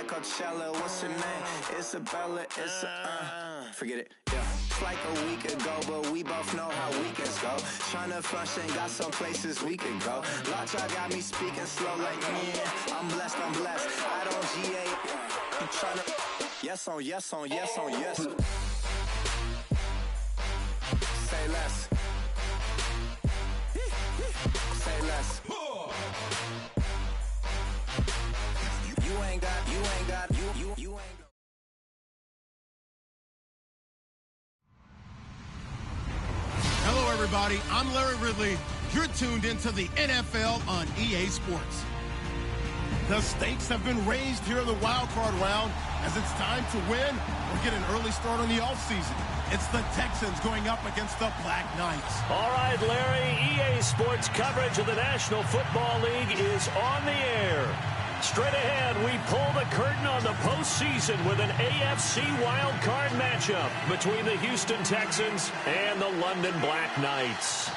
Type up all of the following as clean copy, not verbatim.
Coachella, what's her name? Isabella, forget it, yeah. It's like a week ago, but we both know how weekends go. Tryna function, got some places we could go. Lot y'all got me speaking slow like, yeah, I'm blessed. I don't GA, you tryna, yes on yes on yes on yes. Say less. Say less. You ain't got. Hello, everybody. I'm Larry Ridley. You're tuned into the NFL on EA Sports. The stakes have been raised here in the wild card round as it's time to win or get an early start on the offseason. It's the Texans going up against the Black Knights. All right, Larry, EA Sports coverage of the National Football League is on the air. Straight ahead, we pull the curtain on the postseason with an AFC wildcard matchup between the Houston Texans and the London Black Knights.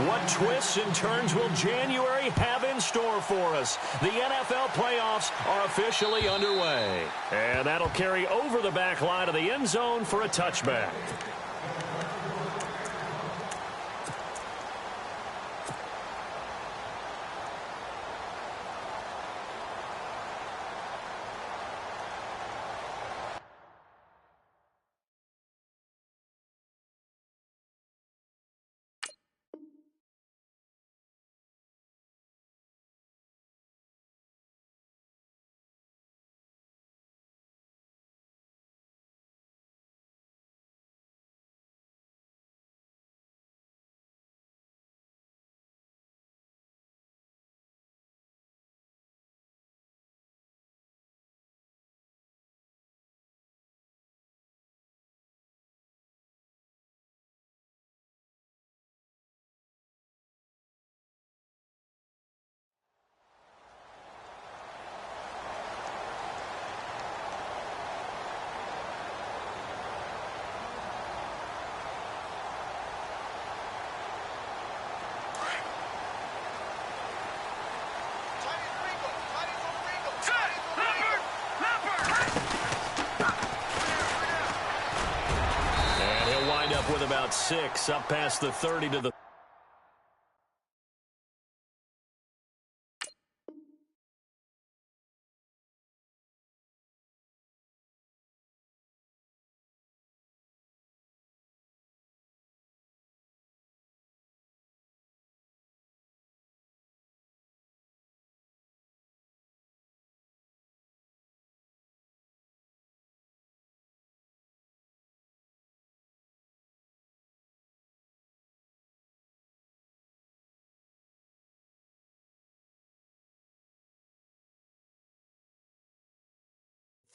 What twists and turns will January have in store for us? The NFL playoffs are officially underway. And that'll carry over the back line of the end zone for a touchback. With about 6 up past the 30 to the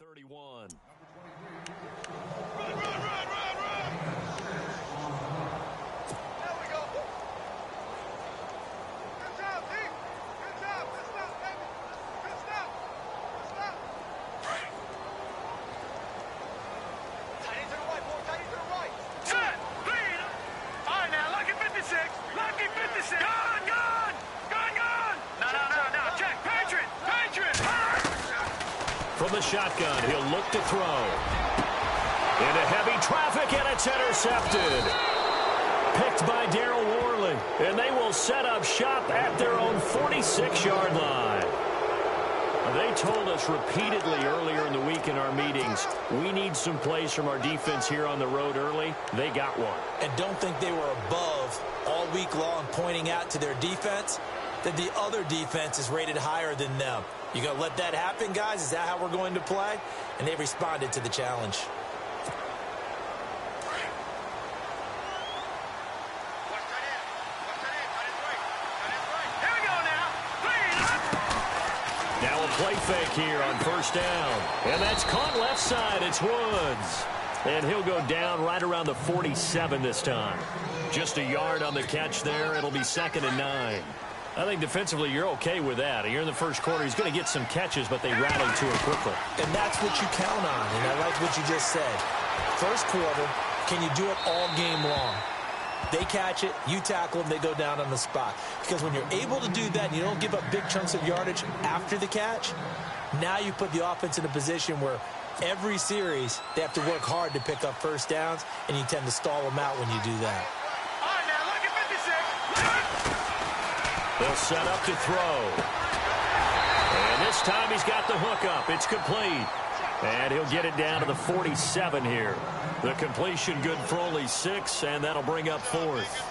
.31. From the shotgun, he'll look to throw. Into heavy traffic, and it's intercepted. Picked by Darryl Worley, and they will set up shop at their own 46-yard line. They told us repeatedly earlier in the week in our meetings, we need some plays from our defense here on the road early. They got one. And don't think they were above all week long pointing out to their defense that the other defense is rated higher than them. You going to let that happen, guys? Is that how we're going to play? And they responded to the challenge. Now a play fake here on first down. And that's caught left side. It's Woods. And he'll go down right around the 47 this time. Just a yard on the catch there. It'll be 2nd and 9. I think defensively you're okay with that. Here in the first quarter, he's going to get some catches, but they rallied to it quickly. And that's what you count on, and I like what you just said. First quarter, can you do it all game long? They catch it, you tackle them, they go down on the spot. Because when you're able to do that and you don't give up big chunks of yardage after the catch, now you put the offense in a position where every series they have to work hard to pick up first downs, and you tend to stall them out when you do that. They'll set up to throw. And this time he's got the hook up. It's complete. And he'll get it down to the 47 here. The completion good for only 6, and that'll bring up 4th.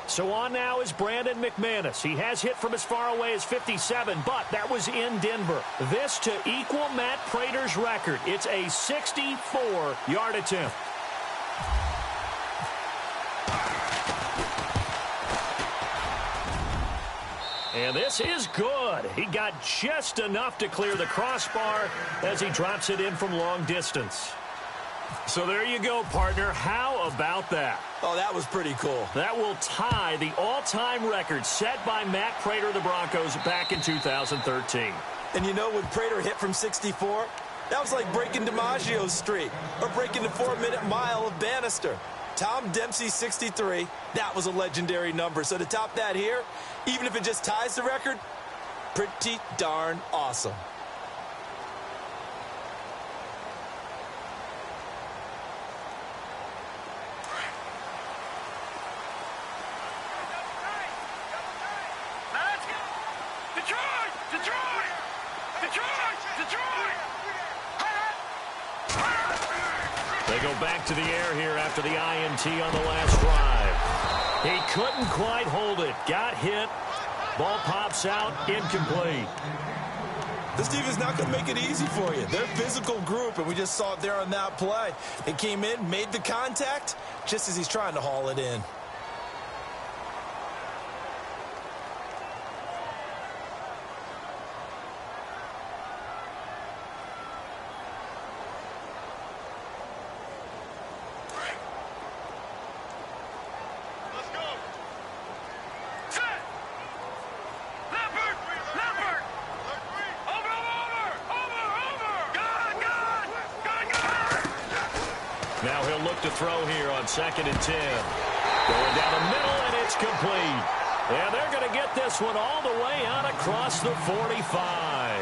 So on now is Brandon McManus. He has hit from as far away as 57, but that was in Denver. This to equal Matt Prater's record. It's a 64-yard attempt. And this is good. He got just enough to clear the crossbar as he drops it in from long distance. So there you go, partner. How about that? Oh, that was pretty cool. That will tie the all-time record set by Matt Prater of the Broncos back in 2013. And you know, when Prater hit from 64, that was like breaking DiMaggio's streak or breaking the 4-minute mile of Bannister. Tom Dempsey, 63, that was a legendary number. So to top that here, even if it just ties the record, pretty darn awesome. They go back to the air here after the INT on the last drive. He couldn't quite hold it. Got hit. Ball pops out. Incomplete. This defense not going to make it easy for you. They're a physical group, and we just saw it there on that play. It came in, made the contact, just as he's trying to haul it in. Now he'll look to throw here on 2nd and 10. Going down the middle, and it's complete. And they're going to get this one all the way out across the 45.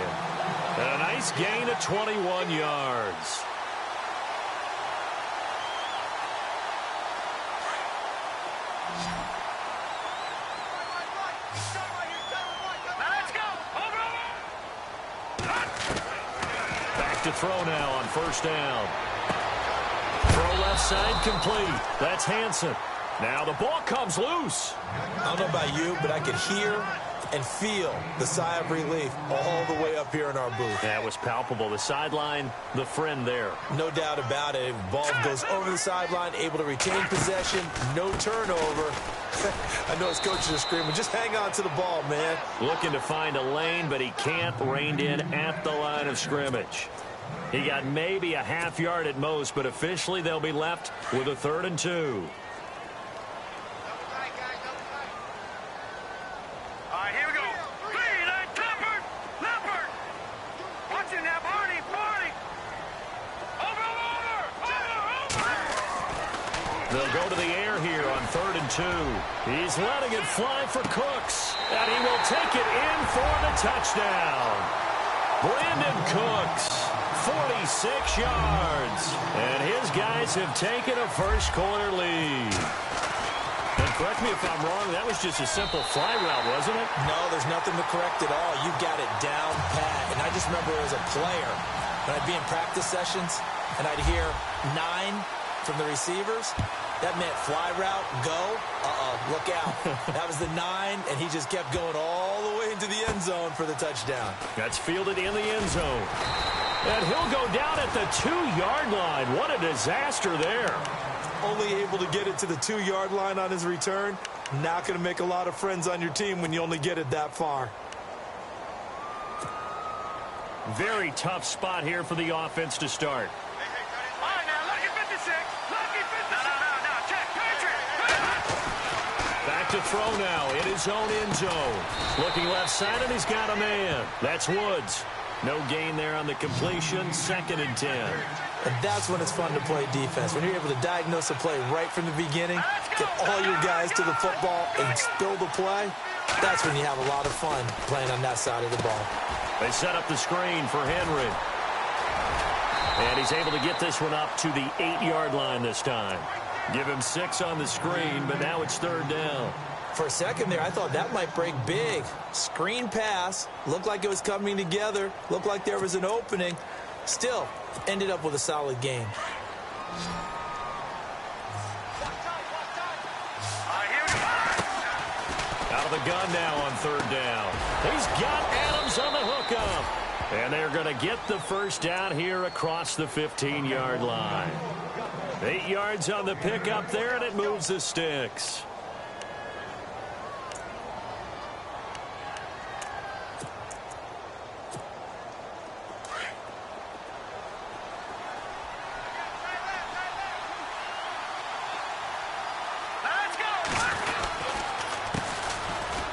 And a nice gain of 21 yards. Back to throw now on 1st down. Throw left side complete. That's Hansen. Now the ball comes loose. I don't know about you, but I could hear and feel the sigh of relief all the way up here in our booth. That was palpable. The sideline, the friend there. No doubt about it. Ball goes over the sideline, able to retain possession, no turnover. I know his coaches are screaming, just hang on to the ball, man. Looking to find a lane, but he can't. Reined in at the line of scrimmage. He got maybe a half yard at most, but officially they'll be left with a 3rd and 2. All right, here we go. Leopard. Watch it now, Barney. Over. They'll go to the air here on 3rd and 2. He's letting it fly for Cooks, and he will take it in for the touchdown. Brandon Cooks, 46 yards, and his guys have taken a first quarter lead. And correct me if I'm wrong, that was just a simple fly route, wasn't it? No, there's nothing to correct at all. You got it down pat. And I just remember as a player, when I'd be in practice sessions, and I'd hear 9 from the receivers, that meant fly route, go, look out. That was the 9, and he just kept going all the way into the end zone for the touchdown. That's fielded in the end zone. And he'll go down at the 2-yard line. What a disaster there. Only able to get it to the 2-yard line on his return. Not going to make a lot of friends on your team when you only get it that far. Very tough spot here for the offense to start. All right, now, lucky 56. Lucky 56. No, check. Patrick. Back to throw now in his own end zone. Looking left side, and he's got a man. That's Woods. No gain there on the completion. 2nd and 10. And that's when it's fun to play defense. When you're able to diagnose a play right from the beginning, get all your guys to the football, and spill the play, that's when you have a lot of fun playing on that side of the ball. They set up the screen for Henry. And he's able to get this one up to the 8-yard line this time. Give him 6 on the screen, but now it's 3rd down. For a second there, I thought that might break big. Screen pass. Looked like it was coming together. Looked like there was an opening. Still, ended up with a solid game. Out of the gun now on 3rd down. He's got Adams on the hookup. And they're going to get the first down here across the 15-yard line. 8 yards on the pickup there, and it moves the sticks.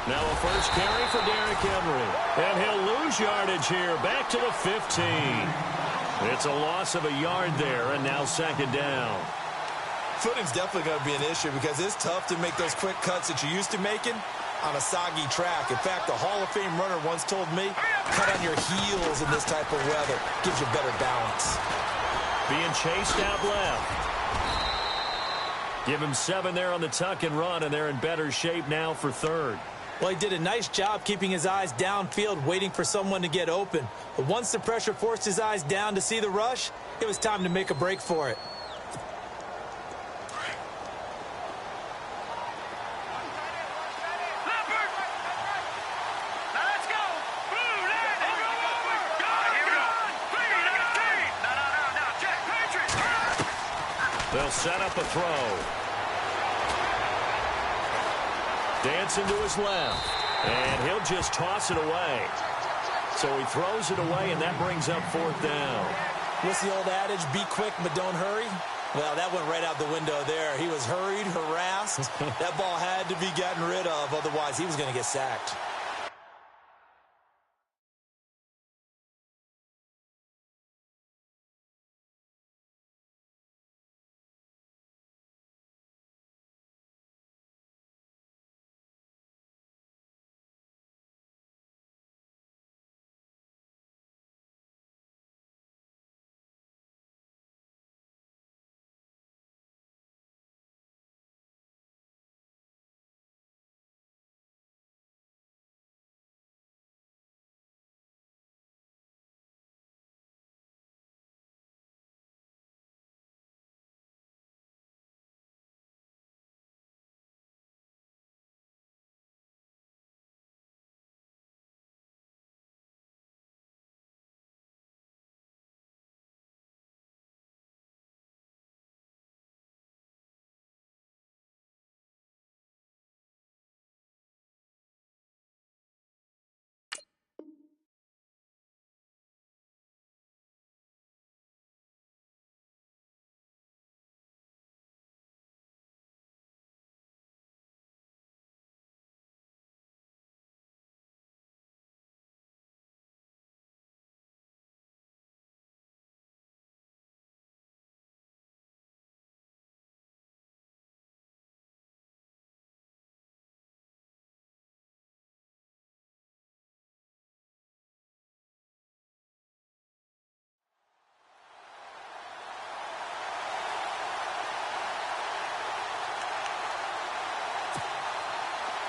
Now a first carry for Derrick Henry. And he'll lose yardage here. Back to the 15. It's a loss of a yard there, and now 2nd down. Footing's definitely going to be an issue because it's tough to make those quick cuts that you're used to making on a soggy track. In fact, the Hall of Fame runner once told me, cut on your heels in this type of weather. Gives you better balance. Being chased out left. Give him 7 there on the tuck and run, and they're in better shape now for 3rd. Well, he did a nice job keeping his eyes downfield, waiting for someone to get open. But once the pressure forced his eyes down to see the rush, it was time to make a break for it. They'll set up a throw. Dancing to his left. And he'll just toss it away. So he throws it away, and that brings up 4th down. What's the old adage, be quick but don't hurry? Well, that went right out the window there. He was hurried, harassed. That ball had to be gotten rid of, otherwise he was going to get sacked.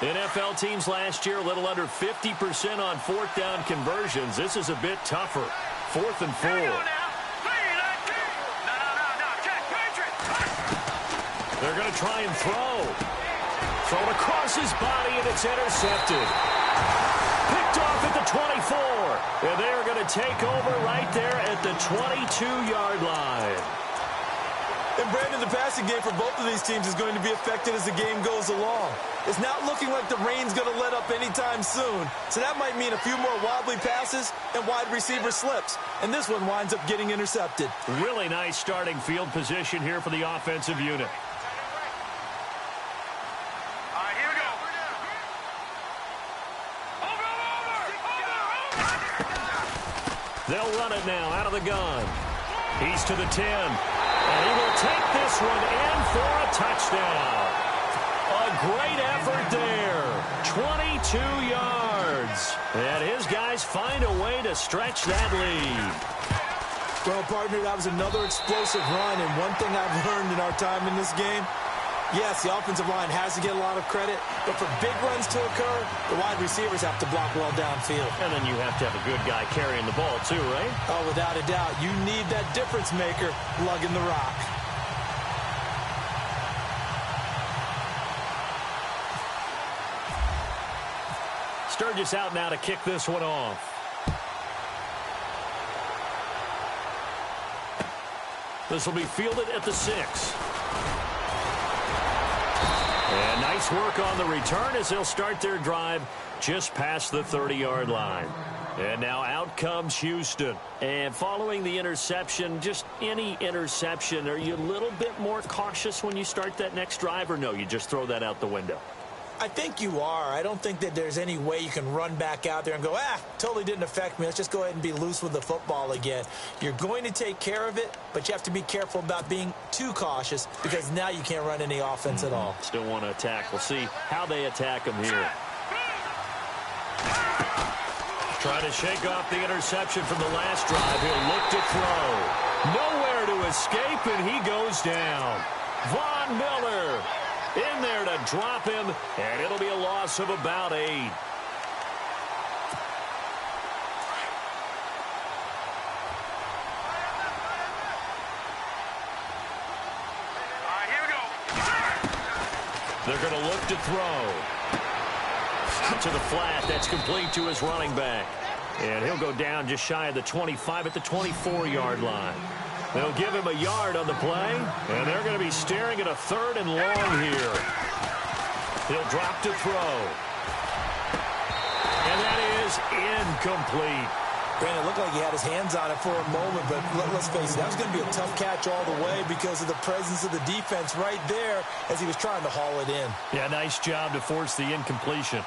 NFL teams last year a little under 50% on 4th down conversions. This is a bit tougher. 4th and 4. They're going to try and throw. Thrown across his body, and it's intercepted. Picked off at the 24. And they are going to take over right there at the 22-yard line. And Brandon, the passing game for both of these teams is going to be affected as the game goes along. It's not looking like the rain's going to let up anytime soon. So that might mean a few more wobbly passes and wide receiver slips. And this one winds up getting intercepted. Really nice starting field position here for the offensive unit. All right, here we go. Over. They'll run it now out of the gun. He's to the 10. And he will take this one in for a touchdown. A great effort there. 22 yards. And his guys find a way to stretch that lead. Well, partner, that was another explosive run. And one thing I've learned in our time in this game, yes, the offensive line has to get a lot of credit, but for big runs to occur, the wide receivers have to block well downfield. And then you have to have a good guy carrying the ball too, right? Oh, without a doubt. You need that difference maker lugging the rock. Sturgis out now to kick this one off. This will be fielded at the 6. And nice work on the return as they'll start their drive just past the 30-yard line. And now out comes Houston. And following the interception, just any interception, are you a little bit more cautious when you start that next drive, or no, you just throw that out the window? I think you are. I don't think that there's any way you can run back out there and go, totally didn't affect me. Let's just go ahead and be loose with the football again. You're going to take care of it, but you have to be careful about being too cautious because now you can't run any offense at all. Still want to attack. We'll see how they attack him here. Trying to shake off the interception from the last drive. He'll look to throw. Nowhere to escape, and he goes down. Von Miller in there to drop him, and it'll be a loss of about 8. All right, here we go. They're going to look to throw. To the flat, that's complete to his running back. And he'll go down just shy of the 25 at the 24-yard line. They'll give him a yard on the play, and they're going to be staring at a 3rd and long here. He'll drop to throw. And that is incomplete. Brandon, it looked like he had his hands on it for a moment, but let's face it, that was going to be a tough catch all the way because of the presence of the defense right there as he was trying to haul it in. Yeah, nice job to force the incompletion.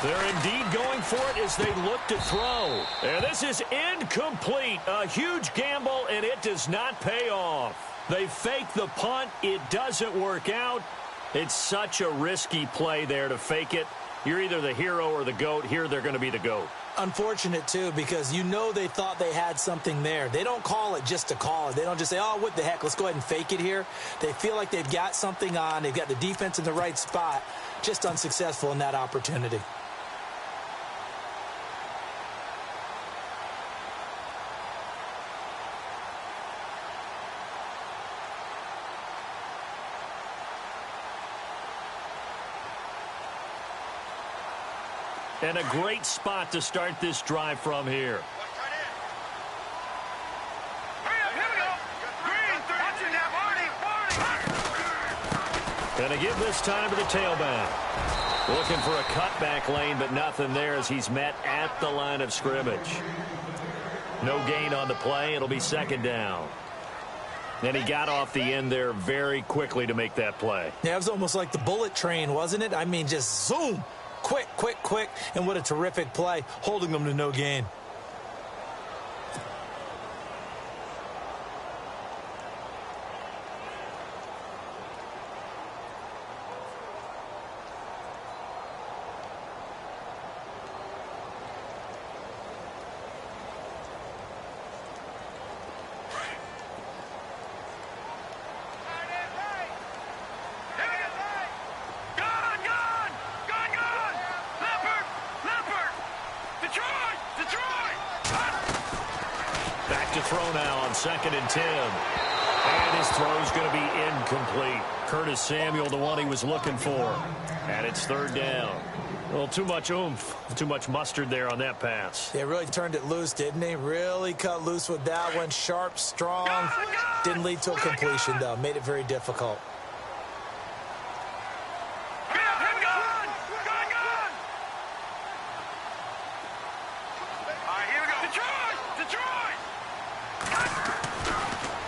They're indeed going for it as they look to throw. And this is incomplete. A huge gamble, and it does not pay off. They fake the punt. It doesn't work out. It's such a risky play there to fake it. You're either the hero or the GOAT. Here they're going to be the GOAT. Unfortunate, too, because you know they thought they had something there. They don't call it just to call it. They don't just say, oh, what the heck, let's go ahead and fake it here. They feel like they've got something on. They've got the defense in the right spot. Just unsuccessful in that opportunity. And a great spot to start this drive from here. Hurry up, here we go. Green, watching that. 40. And a give this time to the tailback. Looking for a cutback lane, but nothing there as he's met at the line of scrimmage. No gain on the play. It'll be 2nd down. And he got off the end there very quickly to make that play. Yeah, it was almost like the bullet train, wasn't it? I mean, just zoom. Quick, quick, quick. And what a terrific play, holding them to no gain. Back to throw now on 2nd and 10. And his throw's going to be incomplete. Curtis Samuel, the one he was looking for. And it's third down. A little too much oomph, too much mustard there on that pass. Yeah, really turned it loose, didn't he? Really cut loose with that one. Sharp, strong. Didn't lead to a completion, though. Made it very difficult.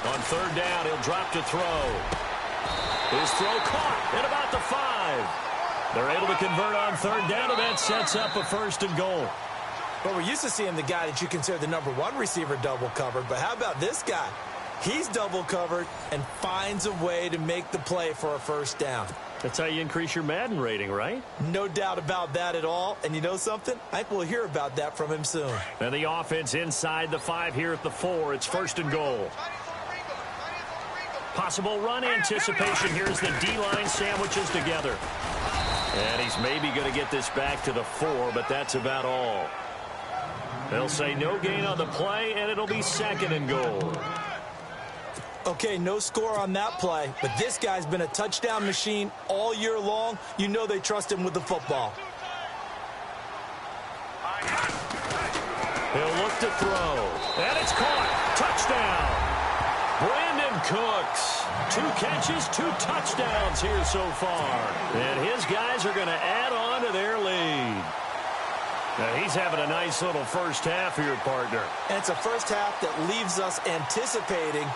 On third down, he'll drop to throw. His throw caught at about the 5. They're able to convert on third down, and that sets up a first and goal. Well, we're used to seeing the guy that you consider the #1 receiver double covered, but how about this guy? He's double covered and finds a way to make the play for a first down. That's how you increase your Madden rating, right? No doubt about that at all. And you know something? I think we'll hear about that from him soon. And the offense inside the 5 here at the 4. It's first and goal. Possible run anticipation. Here's the D-line sandwiches together. And he's maybe going to get this back to the 4, but that's about all. They'll say no gain on the play, and it'll be second and goal. Okay, no score on that play, but this guy's been a touchdown machine all year long. You know they trust him with the football. He'll look to throw, and it's caught. Touchdown. Brandon Cooks, 2 catches, 2 touchdowns here so far. And his guys are going to add on to their lead. Now he's having a nice little first half here, partner. And it's a first half that leaves us anticipating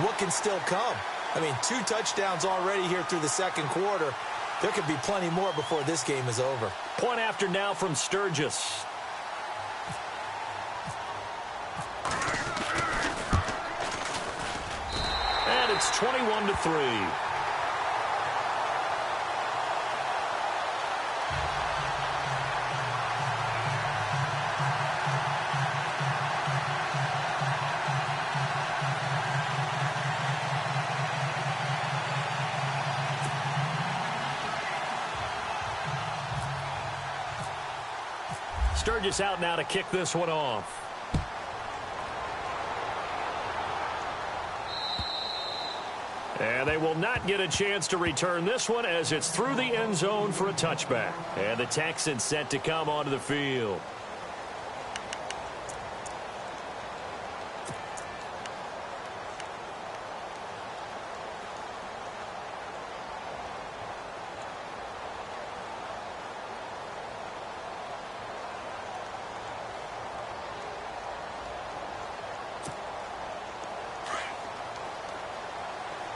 what can still come. I mean, 2 touchdowns already here through the second quarter. There could be plenty more before this game is over. Point after now from Sturgis. And it's 21-3. Sturgis out now to kick this one off. And they will not get a chance to return this one as it's through the end zone for a touchback. And the Texans set to come onto the field.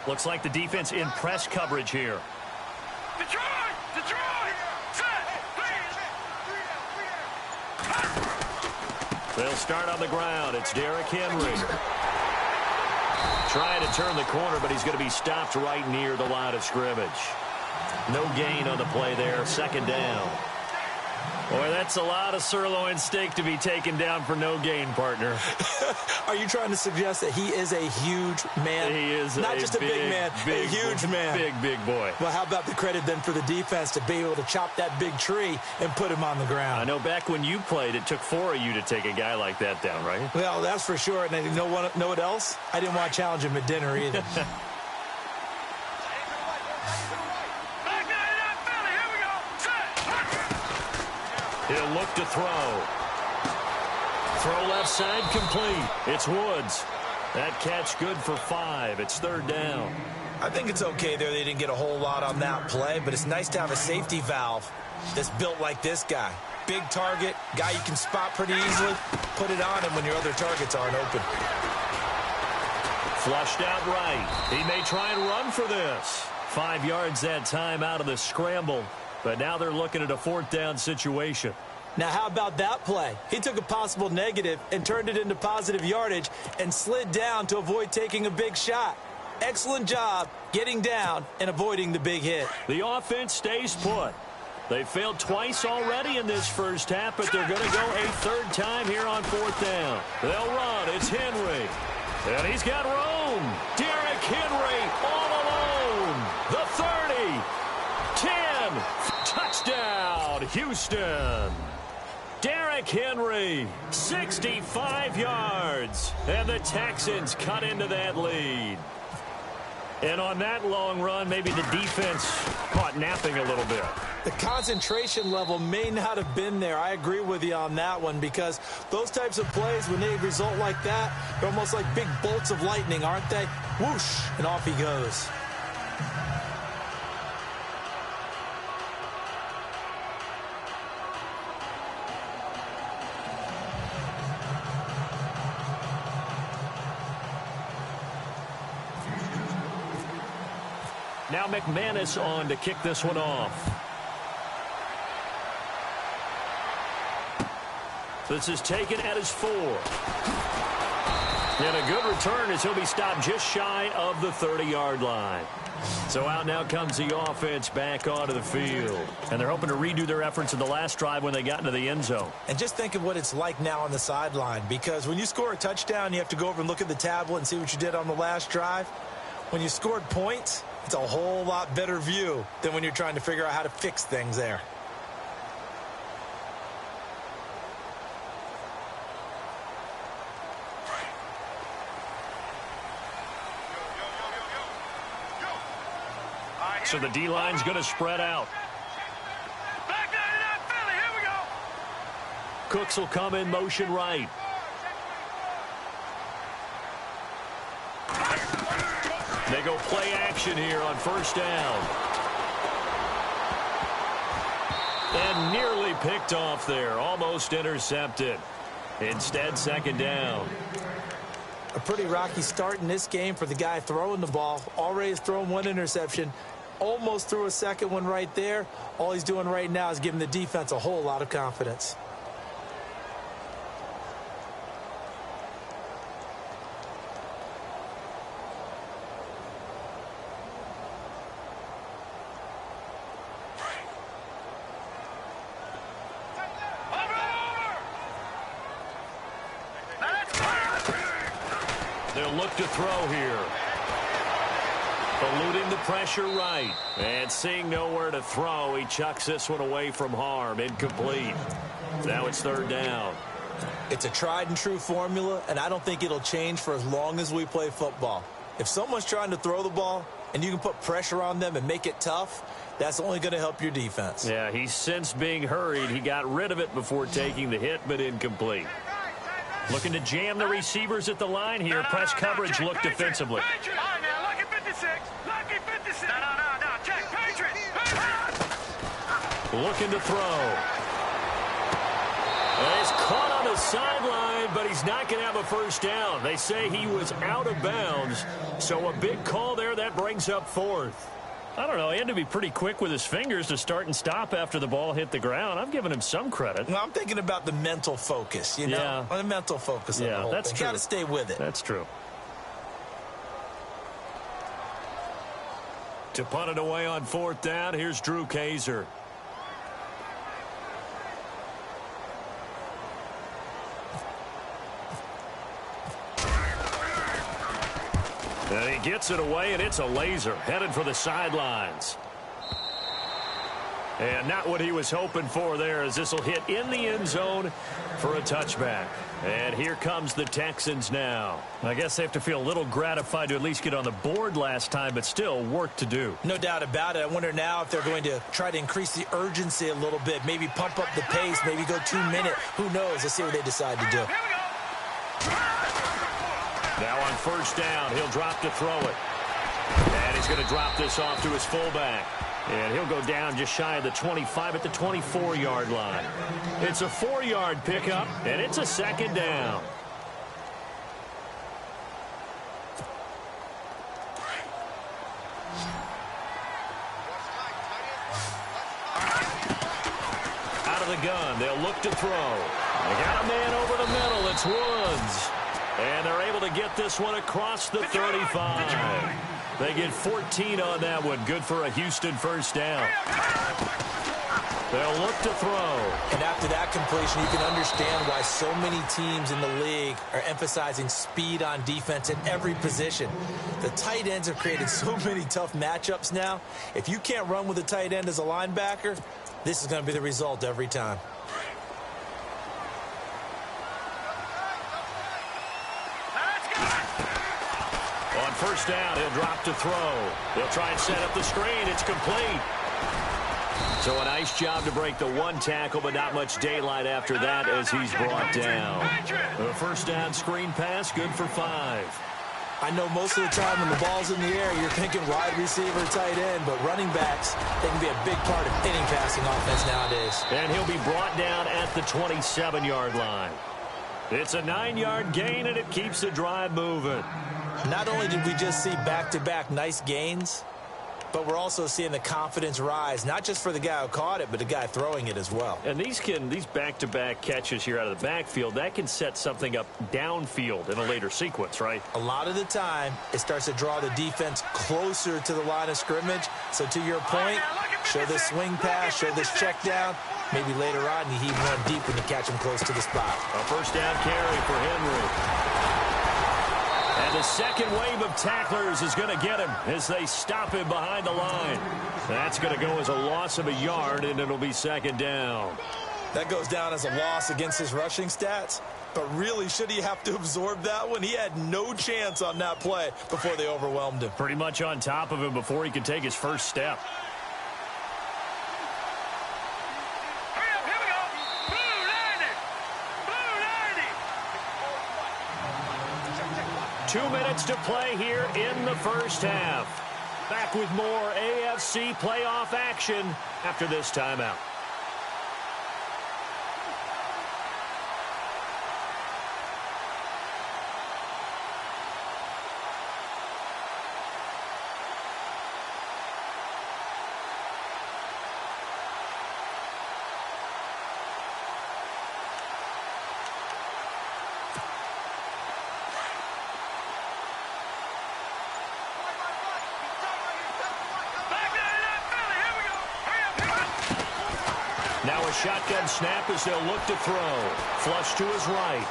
Looks like the defense in press coverage here. Detroit! Detroit! Set! They'll start on the ground. It's Derrick Henry. Trying to turn the corner, but he's going to be stopped right near the line of scrimmage. No gain on the play there. Second down. Boy, that's a lot of sirloin steak to be taken down for no gain, partner. Are you trying to suggest that he is a huge man? He is not just a big man, a huge man. Big boy. Well, how about the credit then for the defense to be able to chop that big tree and put him on the ground? I know back when you played, it took 4 of you to take a guy like that down, right? Well, that's for sure. And you know what else? I didn't want to challenge him at dinner either. He'll look to throw. Throw left side complete. It's Woods. That catch good for 5. It's third down. I think it's okay there. They didn't get a whole lot on that play, but it's nice to have a safety valve that's built like this guy. Big target, guy you can spot pretty easily. Put it on him when your other targets aren't open. Flushed out right. He may try and run for this. 5 yards that time out of the scramble. But now they're looking at a 4th down situation. Now, how about that play? He took a possible negative and turned it into positive yardage and slid down to avoid taking a big shot. Excellent job getting down and avoiding the big hit. The offense stays put. They failed twice already in this first half, but they're going to go a 3rd time here on 4th down. They'll run. It's Henry. And he's got room. Derrick Henry all alone. The 30. 10. Touchdown, Houston. Derrick Henry, 65 yards. And the Texans cut into that lead. And on that long run, maybe the defense caught napping a little bit. The concentration level may not have been there. I agree with you on that one, because those types of plays, when they result like that, they're almost like big bolts of lightning, aren't they? Whoosh, and off he goes. Now McManus on to kick this one off. This is taken at his 4. And a good return as he'll be stopped just shy of the 30-yard line. So out now comes the offense back onto the field. And they're hoping to redo their efforts in the last drive when they got into the end zone. And just think of what it's like now on the sideline, because when you score a touchdown, you have to go over and look at the tablet and see what you did on the last drive. When you scored points, it's a whole lot better view than when you're trying to figure out how to fix things there. So the D-line's going to spread out. Back 99 Philly, here we go. Cooks will come in motion right. They go play action here on first down. And nearly picked off there. Almost intercepted. Instead, second down. A pretty rocky start in this game for the guy throwing the ball. Already has thrown one interception. Almost threw a second one right there. All he's doing right now is giving the defense a whole lot of confidence. They'll look to throw here. Eluding the pressure right. And seeing nowhere to throw, he chucks this one away from harm. Incomplete. Now it's third down. It's a tried and true formula, and I don't think it'll change for as long as we play football. If someone's trying to throw the ball and you can put pressure on them and make it tough, that's only going to help your defense. Yeah, he's sensed being hurried. He got rid of it before taking the hit, but incomplete. Looking to jam the receivers at the line here. Press coverage look defensively. All right, now, lucky 56. Lucky 56. No. Check. Patriots. Looking to throw. And he's caught on the sideline, but he's not going to have a first down. They say he was out of bounds. So a big call there. That brings up fourth. I don't know. He had to be pretty quick with his fingers to start and stop after the ball hit the ground. I'm giving him some credit. Well, I'm thinking about the mental focus, you know? Yeah. The mental focus of the whole that's thing. true. Got to stay with it. That's true. To punt it away on fourth down, here's Drew Kaiser. And he gets it away, and it's a laser. Headed for the sidelines. And not what he was hoping for there, as this will hit in the end zone for a touchback. And here comes the Texans now. I guess they have to feel a little gratified to at least get on the board last time, but still work to do. No doubt about it. I wonder now if they're going to try to increase the urgency a little bit, maybe pump up the pace, maybe go 2 minute. Who knows? Let's see what they decide to do. Now on first down, he'll drop to throw it. And he's going to drop this off to his fullback. And he'll go down just shy of the 25 at the 24-yard line. It's a 4-yard pickup, and it's a second down. Out of the gun, they'll look to throw. They got a man over the middle. It's Woods. And they're able to get this one across the 35. They get 14 on that one. Good for a Houston first down. They'll look to throw. And after that completion, you can understand why so many teams in the league are emphasizing speed on defense at every position. The tight ends have created so many tough matchups now. If you can't run with a tight end as a linebacker, this is going to be the result every time. On first down, he'll drop to throw. They'll try and set up the screen. It's complete. So a nice job to break the one tackle, but not much daylight after that as he's brought down. A first down screen pass, good for 5. I know most of the time when the ball's in the air, you're thinking wide receiver, tight end, but running backs, they can be a big part of any passing offense nowadays. And he'll be brought down at the 27-yard line. It's a 9-yard gain, and it keeps the drive moving. Not only did we just see back-to-back nice gains, but we're also seeing the confidence rise, not just for the guy who caught it, but the guy throwing it as well. And these back-to-back catches here out of the backfield, that can set something up downfield in a later sequence, right? A lot of the time, it starts to draw the defense closer to the line of scrimmage. So to your point, show this swing pass, show this check down. Maybe later on, you heave one deep when you catch him close to the spot. A first down carry for Henry. And the second wave of tacklers is going to get him as they stop him behind the line. That's going to go as a loss of a yard, and it'll be second down. That goes down as a loss against his rushing stats. But really, should he have to absorb that one? He had no chance on that play before they overwhelmed him. Pretty much on top of him before he could take his first step. Hurry up, here we go. Blue 90. Blue 90. 2 minutes to play here in the first half. Back with more AFC playoff action after this timeout. Now a shotgun snap as they'll look to throw. Flush to his right.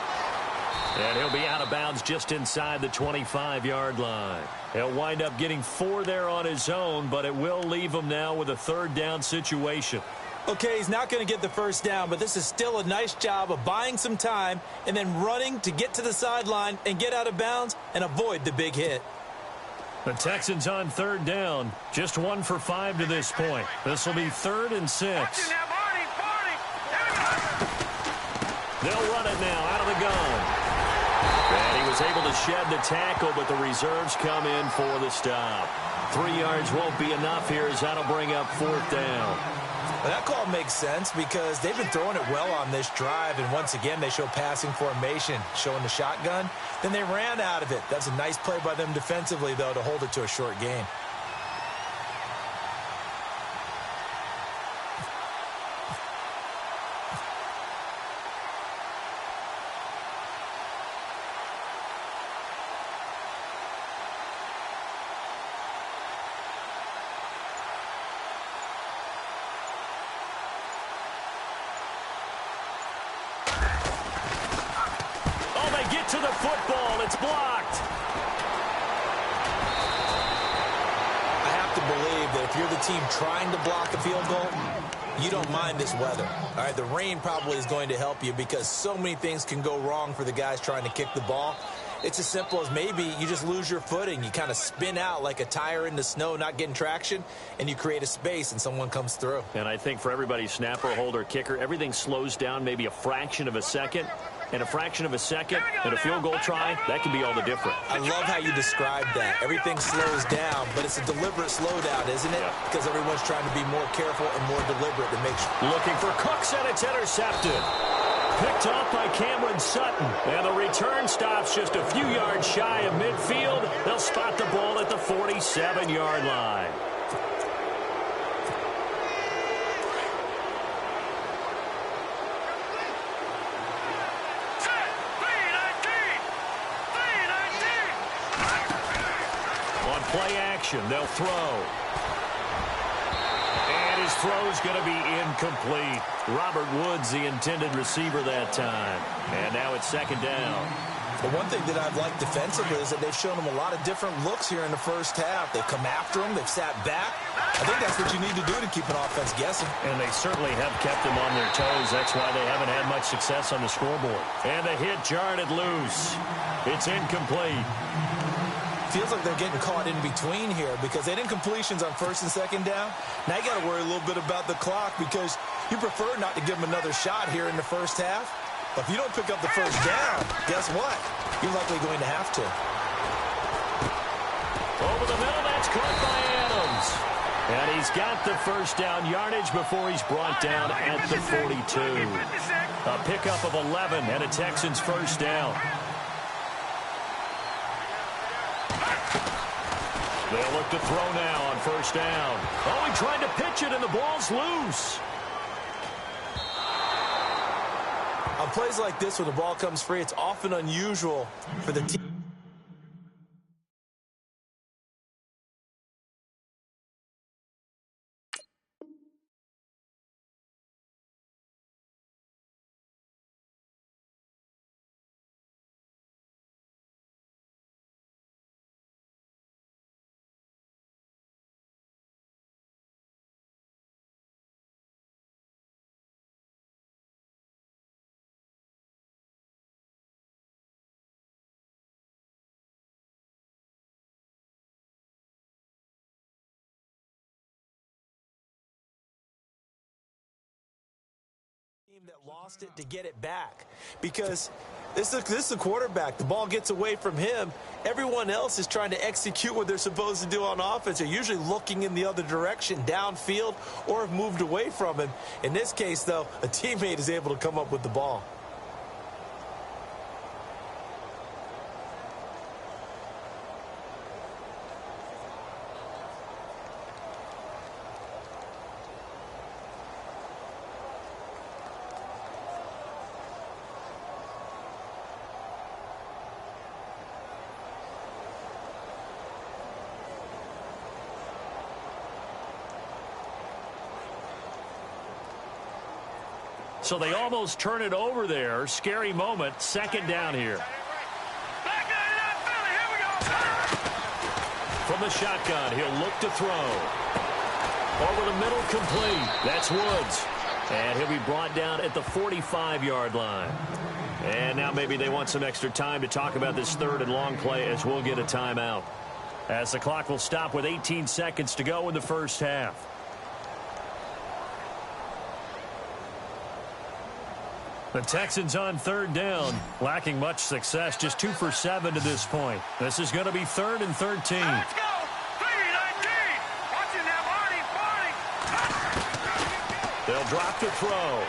And he'll be out of bounds just inside the 25-yard line. He'll wind up getting 4 there on his own, but it will leave him now with a third down situation. Okay, he's not going to get the first down, but this is still a nice job of buying some time and then running to get to the sideline and get out of bounds and avoid the big hit. The Texans on third down. Just 1 for 5 to this point. This will be 3rd and 6. They'll run it now out of the gun. And he was able to shed the tackle, but the reserves come in for the stop. 3 yards won't be enough here as that'll bring up 4th down. Well, that call makes sense because they've been throwing it well on this drive, and once again they show passing formation, showing the shotgun. Then they ran out of it. That's a nice play by them defensively, though, to hold it to a short gain. To the football, it's blocked. I have to believe that if you're the team trying to block a field goal, you don't mind this weather. All right, the rain probably is going to help you because so many things can go wrong for the guys trying to kick the ball. It's as simple as maybe you just lose your footing. You kind of spin out like a tire in the snow, not getting traction, and you create a space and someone comes through. And I think for everybody, snapper, holder, kicker, everything slows down maybe a fraction of a second. And a fraction of a second and a field goal try, that can be all the difference. I love how you described that. Everything slows down, but it's a deliberate slowdown, isn't it? Yeah. Because everyone's trying to be more careful and more deliberate to make sure. Looking for Cooks, and it's intercepted. Picked off by Cameron Sutton. And the return stops just a few yards shy of midfield. They'll spot the ball at the 47-yard line. Play action. They'll throw. And his throw's going to be incomplete. Robert Woods, the intended receiver that time. And now it's second down. The one thing that I've liked defensively is that they've shown him a lot of different looks here in the first half. They've come after him. They've sat back. I think that's what you need to do to keep an offense guessing. And they certainly have kept them on their toes. That's why they haven't had much success on the scoreboard. And the hit jarred it loose. It's incomplete. Feels like they're getting caught in between here because they didn't completions on first and second down. Now you got to worry a little bit about the clock because you prefer not to give them another shot here in the first half. But if you don't pick up the first down, guess what? You're likely going to have to. Over the middle, that's caught by Adams. And he's got the first down yardage before he's brought down at the 42. A pickup of 11 and a Texans first down. They'll look to throw now on first down. Oh, he tried to pitch it, and the ball's loose. On plays like this, when the ball comes free, it's often unusual for the team. That lost it to get it back because this is the quarterback. The ball gets away from him. Everyone else is trying to execute what they're supposed to do on offense. They're usually looking in the other direction, downfield, or have moved away from him. In this case, though, a teammate is able to come up with the ball. So they almost turn it over there. Scary moment. Second down here. From the shotgun, he'll look to throw. Over the middle, complete. That's Woods. And he'll be brought down at the 45-yard line. And now maybe they want some extra time to talk about this third and long play as we'll get a timeout. As the clock will stop with 18 seconds to go in the first half. The Texans on third down, lacking much success, just 2 for 7 to this point. This is going to be 3rd and 13. Let's go! 3-19! Watching that Barney. They'll drop to throw.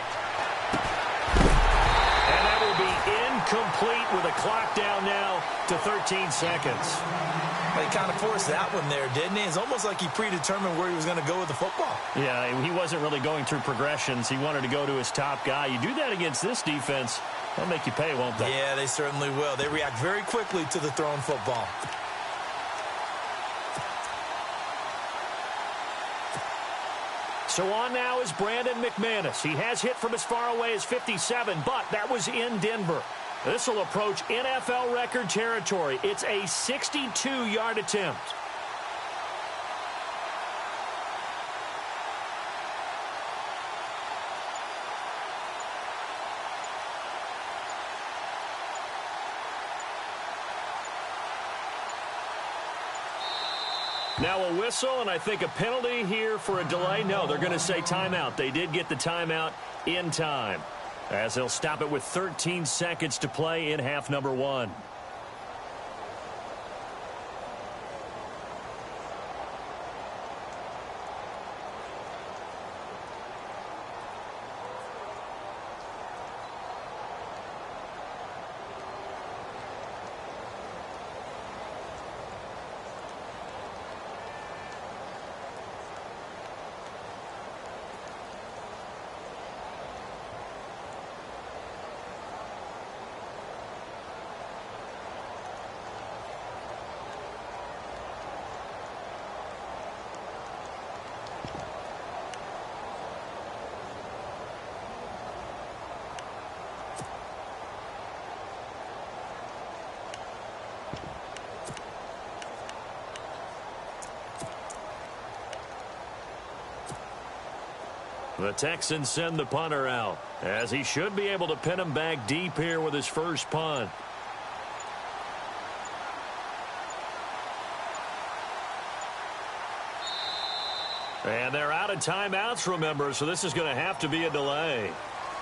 And that will be incomplete with a clock down now to 13 seconds. Well, he kind of forced that one there, didn't he? It's almost like he predetermined where he was going to go with the football. Yeah, he wasn't really going through progressions. He wanted to go to his top guy. You do that against this defense, they'll make you pay, won't they? Yeah, they certainly will. They react very quickly to the thrown football. So on now is Brandon McManus. He has hit from as far away as 57, but that was in Denver. This will approach NFL record territory. It's a 62-yard attempt. Now a whistle, and I think a penalty here for a delay. No, they're going to say timeout. They did get the timeout in time, as they'll stop it with 13 seconds to play in half number 1. The Texans send the punter out, as he should be able to pin him back deep here with his first punt. And they're out of timeouts, remember, so this is going to have to be a delay.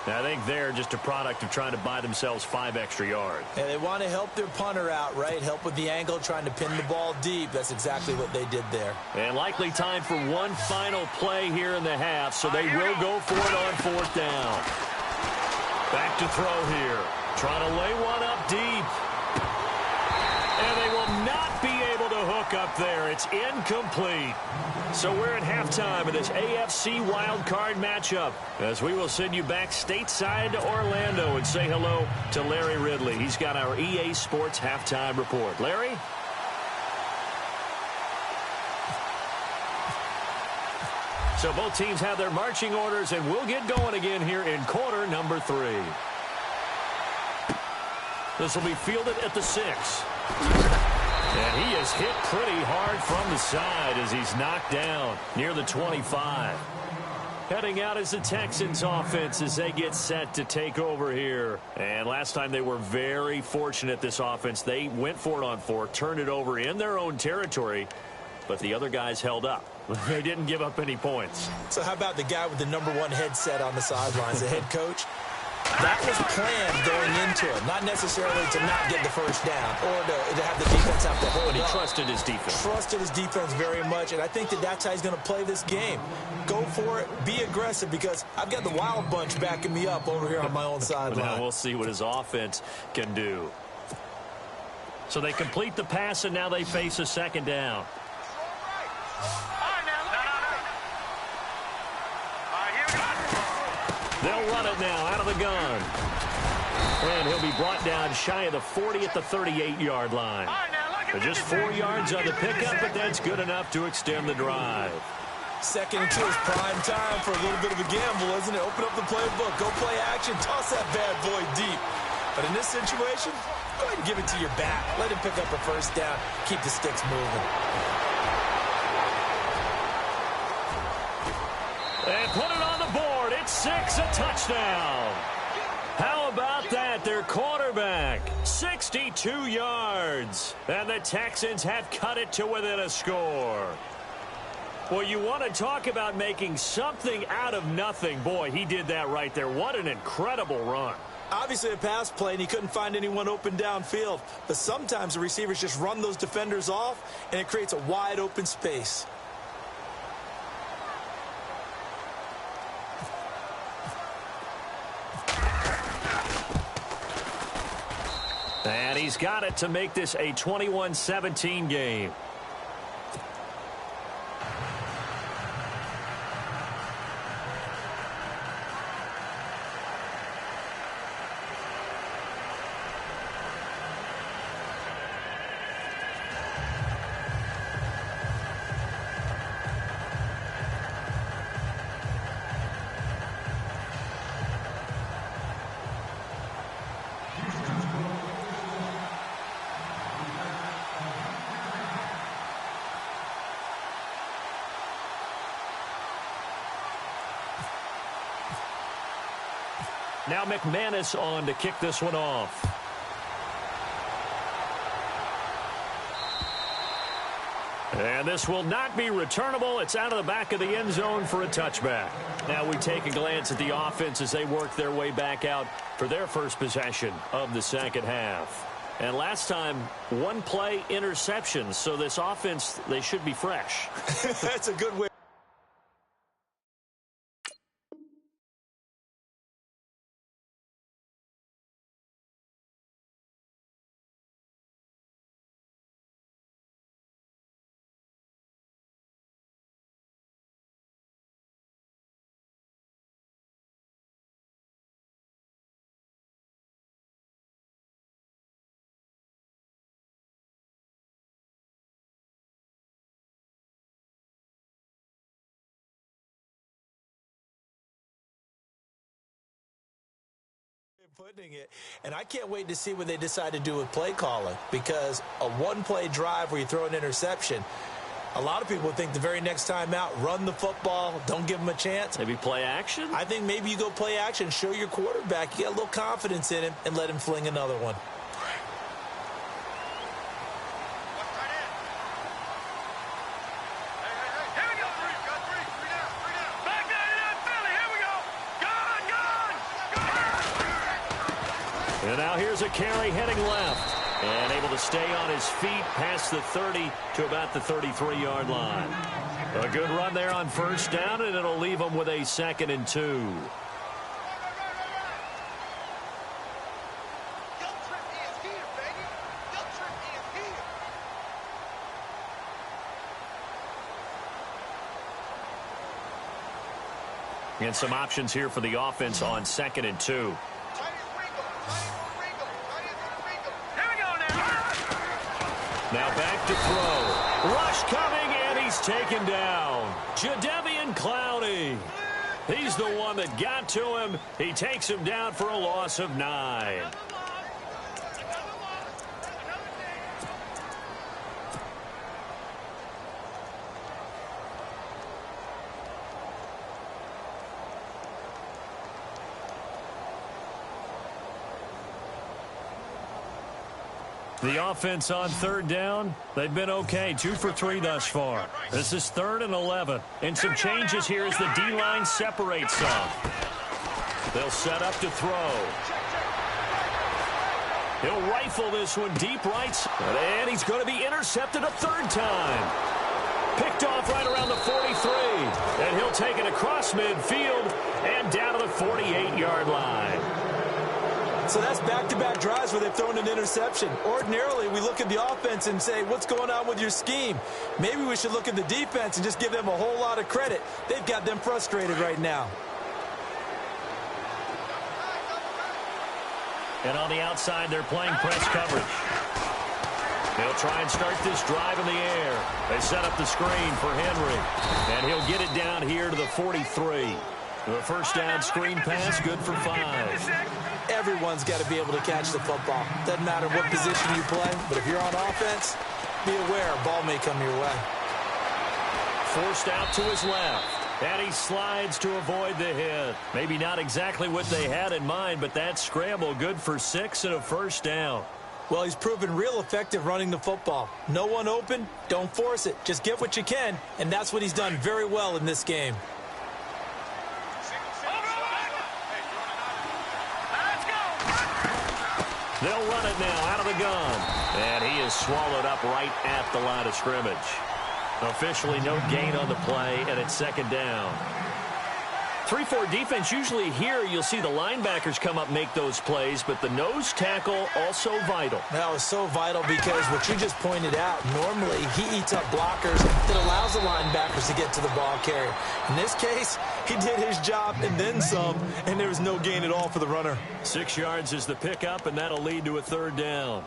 I think they're just a product of trying to buy themselves 5 extra yards. And they want to help their punter out, right? Help with the angle, trying to pin the ball deep. That's exactly what they did there. And likely time for one final play here in the half, so they will go for it on 4th down. Back to throw here. Trying to lay one up deep. And they will not be able to hook up there. It's incomplete. So we're at halftime of this AFC wildcard matchup as we will send you back stateside to Orlando and say hello to Larry Ridley. He's got our EA Sports halftime report. Larry? So both teams have their marching orders, and we'll get going again here in quarter number 3. This will be fielded at the 6. And he is hit pretty hard from the side as he's knocked down near the 25. Heading out is the Texans offense as they get set to take over here. And last time they were very fortunate, this offense. They went for it on 4, turned it over in their own territory, but the other guys held up. They didn't give up any points. So how about the guy with the #1 headset on the sidelines, the head coach? That was planned going into it, not necessarily to not get the first down or to have the defense have to hold But he up. trusted his defense. Trusted his defense very much, and I think that's how he's going to play this game. Go for it, be aggressive, because I've got the wild bunch backing me up over here on my own sideline. Now we'll see what his offense can do. So they complete the pass, and now they face a 2nd down. They'll run it now out of the gun. And he'll be brought down shy of the 40 at the 38-yard line. Just 4 yards on the pickup, but that's good enough to extend the drive. 2nd and 2 is prime time for a little bit of a gamble, isn't it? Open up the playbook, go play action, toss that bad boy deep. But in this situation, go ahead and give it to your back. Let him pick up a 1st down, keep the sticks moving. And put it on the board. It's 6, a touchdown. How about that? Their quarterback, 62 yards. And the Texans have cut it to within a score. Well, you want to talk about making something out of nothing. Boy, he did that right there. What an incredible run. Obviously a pass play, and he couldn't find anyone open downfield. But sometimes the receivers just run those defenders off, and it creates a wide open space. And he's got it to make this a 21-17 game. Now McManus on to kick this one off. And this will not be returnable. It's out of the back of the end zone for a touchback. Now we take a glance at the offense as they work their way back out for their first possession of the 2nd half. And last time, 1 play interceptions. So this offense, they should be fresh. That's a good way. Putting it, and I can't wait to see what they decide to do with play calling, because a 1-play drive where you throw an interception, a lot of people think the very next time out, run the football, don't give them a chance. Maybe play action? I think maybe you go play action, show your quarterback, you get a little confidence in him, and let him fling another one. Here we go. 3. And now here's a carry heading left. And able to stay on his feet past the 30 to about the 33-yard line. A good run there on first down, and it'll leave him with a 2nd and 2. And some options here for the offense on 2nd and 2. Now back to throw. Rush coming, and he's taken down. Jadeveon Clowney. He's the one that got to him. He takes him down for a loss of 9. The offense on 3rd down, they've been okay, 2 for 3 thus far. This is 3rd and 11. And some changes here as the D-line separates some. They'll set up to throw. He'll rifle this one deep right. And he's going to be intercepted a 3rd time. Picked off right around the 43. And he'll take it across midfield and down to the 48-yard line. So that's back-to-back drives where they've thrown an interception. Ordinarily, we look at the offense and say, what's going on with your scheme? Maybe we should look at the defense and just give them a whole lot of credit. They've got them frustrated right now. And on the outside, they're playing press coverage. They'll try and start this drive in the air. They set up the screen for Henry. And he'll get it down here to the 43. The first down screen pass, good for 5. Everyone's got to be able to catch the football. Doesn't matter what position you play, but if you're on offense, be aware a ball may come your way. Forced out to his left. And he slides to avoid the hit. Maybe not exactly what they had in mind, but that scramble good for 6 and a first down. Well, he's proven real effective running the football. No one open, don't force it. Just get what you can, and that's what he's done very well in this game. They'll run it now out of the gun. And he is swallowed up right at the line of scrimmage. Officially no gain on the play, and it's 2nd down. 3-4 defense, usually here you'll see the linebackers come up make those plays, but the nose tackle also vital. That was so vital because what you just pointed out, normally he eats up blockers that allows the linebackers to get to the ball carrier. In this case, he did his job and then some, and there was no gain at all for the runner. 6 yards is the pickup, and that'll lead to a 3rd down.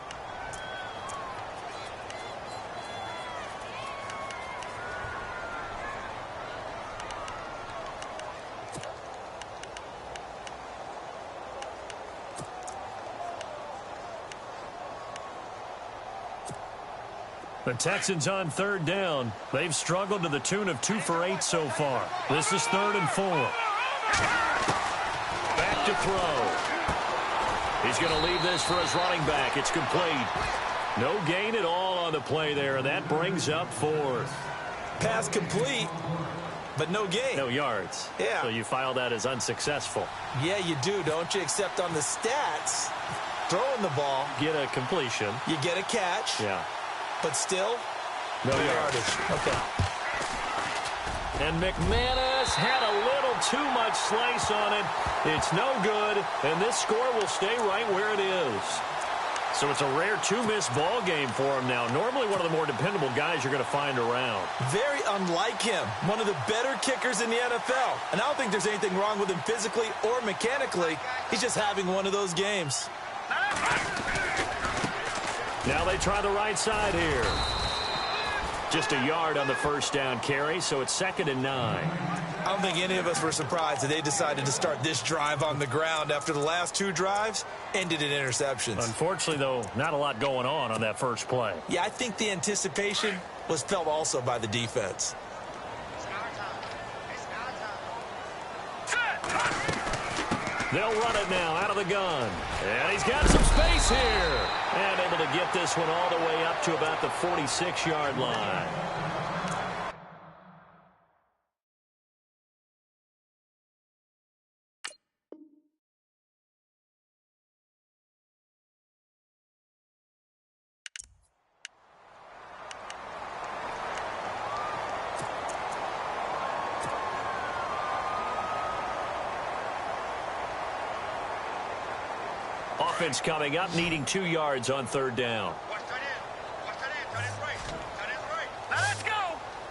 The Texans on 3rd down. They've struggled to the tune of 2 for 8 so far. This is 3rd and 4. Back to throw. He's going to leave this for his running back. It's complete. No gain at all on the play there, and that brings up 4th. Pass complete, but no gain. No yards. Yeah. So you file that as unsuccessful. Yeah, you do, don't you? Except on the stats, throwing the ball. Get a completion. You get a catch. Yeah. But still, no yardage. Okay. And McManus had a little too much slice on it. It's no good, and this score will stay right where it is. So it's a rare 2-miss ball game for him now. Normally one of the more dependable guys you're going to find around. Very unlike him. One of the better kickers in the NFL. And I don't think there's anything wrong with him physically or mechanically. He's just having one of those games. Now they try the right side here. Just a yard on the first down carry, so it's 2nd and 9. I don't think any of us were surprised that they decided to start this drive on the ground after the last 2 drives ended in interceptions. Unfortunately, though, not a lot going on that first play. Yeah, I think the anticipation was felt also by the defense. They'll run it now out of the gun. And he's got some space here. And able to get this one all the way up to about the 46-yard line. offense coming up, needing 2 yards on third down. Now let's go.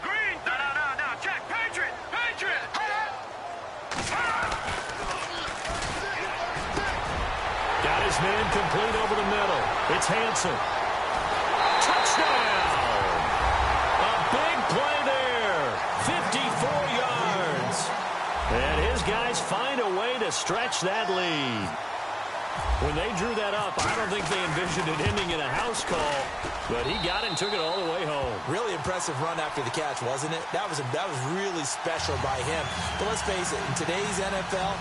Green. No. Check. Patriot. Got his man complete over the middle. It's Hansen. Touchdown. A big play there. 54 yards. And his guys find a way to stretch that lead. When they drew that up, I don't think they envisioned it ending in a house call, but he got it and took it all the way home. Really impressive run after the catch, wasn't it? That was really special by him. But let's face it, in today's NFL,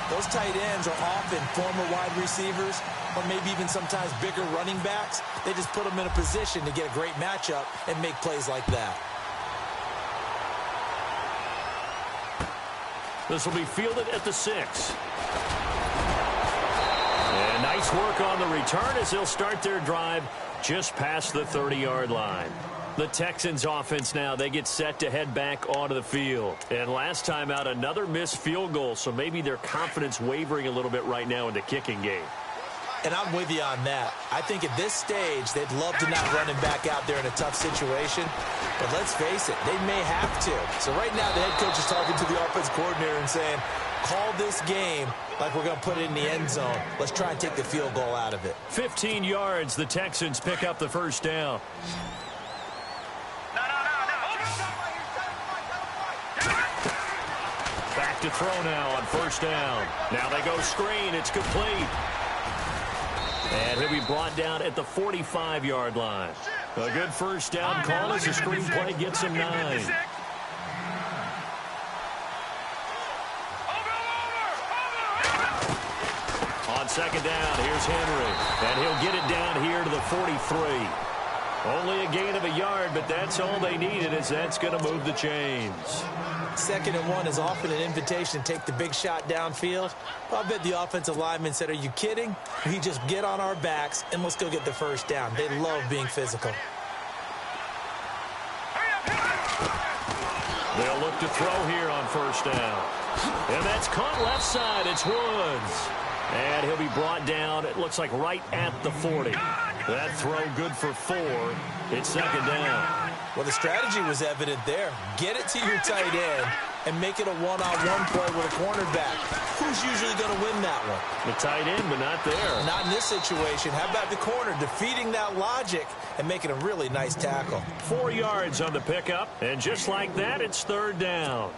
those tight ends are often former wide receivers or maybe even sometimes bigger running backs. They just put them in a position to get a great matchup and make plays like that. This will be fielded at the 6. And nice work on the return as they'll start their drive just past the 30-yard line. The Texans offense now, they get set to head back onto the field. And last time out, another missed field goal, so maybe their confidence wavering a little bit right now in the kicking game. And I'm with you on that. I think at this stage, they'd love to not run him back out there in a tough situation. But let's face it, they may have to. So right now, the head coach is talking to the offense coordinator and saying, call this game like we're going to put it in the end zone. Let's try and take the field goal out of it. 15 yards, the Texans pick up the first down. Back to throw now on first down. Now they go screen. It's complete. And he'll be brought down at the 45-yard line. A good first down call as the screen play gets him 9. On second down, here's Henry. And he'll get it down here to the 43. Only a gain of a yard, but that's all they needed, as that's going to move the chains. 2nd and 1 is often an invitation to take the big shot downfield. I bet the offensive lineman said, are you kidding? We just get on our backs and let's go get the first down. They love being physical. They'll look to throw here on first down. And that's caught left side. It's Woods. And he'll be brought down, it looks like right at the 40. That throw good for 4. It's second down. Well, the strategy was evident there. Get it to your tight end and make it a one-on-one play with a cornerback. Who's usually going to win that one? The tight end, but not there. Not in this situation. How about the corner defeating that logic and making a really nice tackle? 4 yards on the pickup, and just like that, it's third down.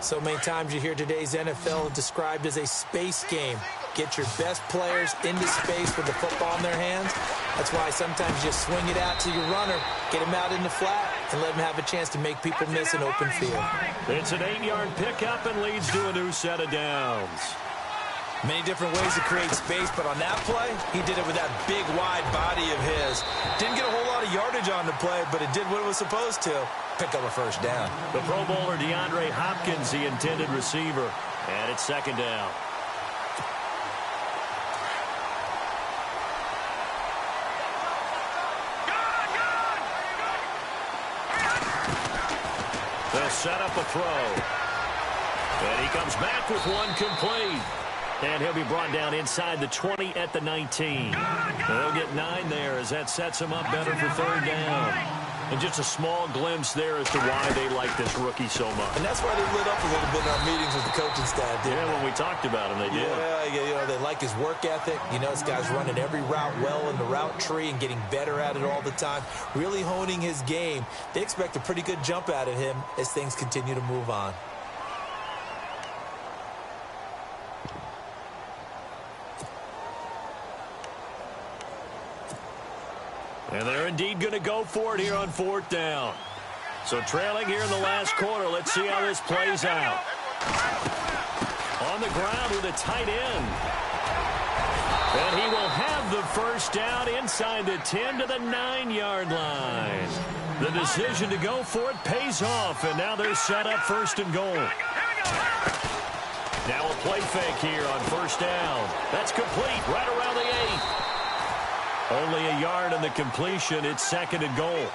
So many times you hear today's NFL described as a space game. Get your best players into space with the football in their hands. That's why sometimes you just swing it out to your runner, get him out in the flat, and let him have a chance to make people miss an open field. It's an 8-yard pickup and leads to a new set of downs. Many different ways to create space, but on that play, he did it with that big, wide body of his. Didn't get a whole lot of yardage on the play, but it did what it was supposed to. Pick up a first down. The Pro Bowler DeAndre Hopkins, the intended receiver. And it's second down. They'll set up a throw. And he comes back with one complete. And he'll be brought down inside the 20 at the 19. They'll get 9 there as that sets him up better for third down. And just a small glimpse there as to why they like this rookie so much. And that's why they lit up a little bit in our meetings with the coaching staff. Yeah, when we talked about him, they did. Yeah, they like his work ethic. You know, this guy's running every route well in the route tree and getting better at it all the time, really honing his game. They expect a pretty good jump out of him as things continue to move on. And they're indeed going to go for it here on fourth down. So trailing here in the last quarter. Let's see how this plays out. On the ground with a tight end. And he will have the first down inside the 10 to the 9-yard line. The decision to go for it pays off, and now they're set up first and goal. Now a play fake here on first down. That's complete right around the 8. Only a yard on the completion. It's second and goal.